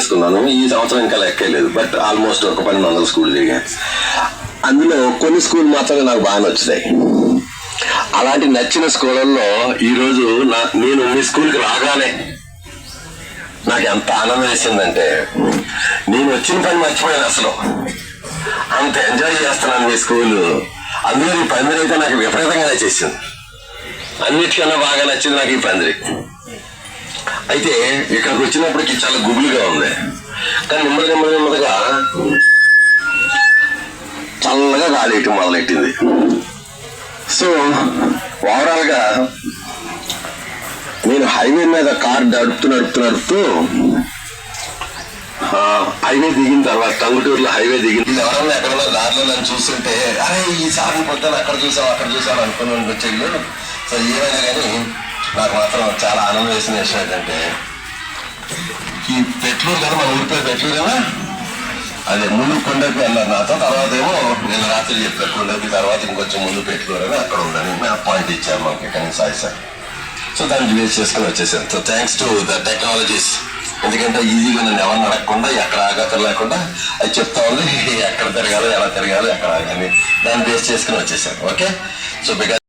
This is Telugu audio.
చేసుకున్నాను. ఈ సంవత్సరం ఇంకా లెక్కలేదు, బట్ ఆల్మోస్ట్ ఒక 1200 స్కూల్ తిరిగాను. అందులో కొన్ని స్కూల్ మాత్రమే నాకు బాగా నచ్చుతాయి. అలాంటి నచ్చిన స్కూళ్ళల్లో ఈరోజు నేను మీ స్కూల్కి రాగానే నాకు ఎంత ఆనందం వేసిందంటే, నేను వచ్చిన పని మర్చిపోయాను. అసలు అంత ఎంజాయ్ చేస్తున్నాను మీ స్కూలు. అందులో ఈ పందిరి అయితే నాకు విపరీతంగా నచ్చేసింది. అన్నిటికన్నా బాగా నచ్చింది నాకు ఈ పందిరి. అయితే ఇక్కడికి వచ్చినప్పటికి చాలా గుబులుగా ఉంది, కానీ నెమ్మదిగా చల్లగా గాలి వేయటం మొదలెట్టింది. సో ఓవరాల్ గా నేను హైవే మీద కార్ నడుపుతూ హైవే దిగిన తర్వాత, టంగుటూరులో హైవే దిగింది, ఎవరన్నా ఎక్కడన్నా దారిలో నన్ను చూస్తుంటే, అరే ఈసారి పొద్దున అక్కడ చూసాం అనుకుని వచ్చేళ్ళు. సో ఏమైనా కానీ నాకు మాత్రం చాలా ఆనందం వేసిన విషయం ఏంటంటే, ఈ పెట్లూరు కదా, మన ఊరి పేరు పెట్లూరేనా, అదే ముందు కొండపి అన్నారు నాతో. తర్వాత ఏమో నేను రాత్రి చెప్పారు కొండపి, తర్వాత ఇంకొంచెం ముందు పెట్లూరు అని అక్కడ ఉందని పాయింట్ ఇచ్చారు మనకి కానీ సాయి సార్. సో దాన్ని బేస్ చేసుకుని వచ్చేసాను. So thanks to the technologies. ఎందుకంటే ఈజీగా నన్ను ఎవరిని అడగకుండా, ఎక్కడ ఆగక్కర్ లేకుండా అది చెప్తా ఉంది, ఎక్కడ తిరగాలి, ఎలా తిరగాలి, ఎక్కడ ఆగాలి, దాన్ని బేస్ చేసుకుని వచ్చేసాను. ఓకే. So because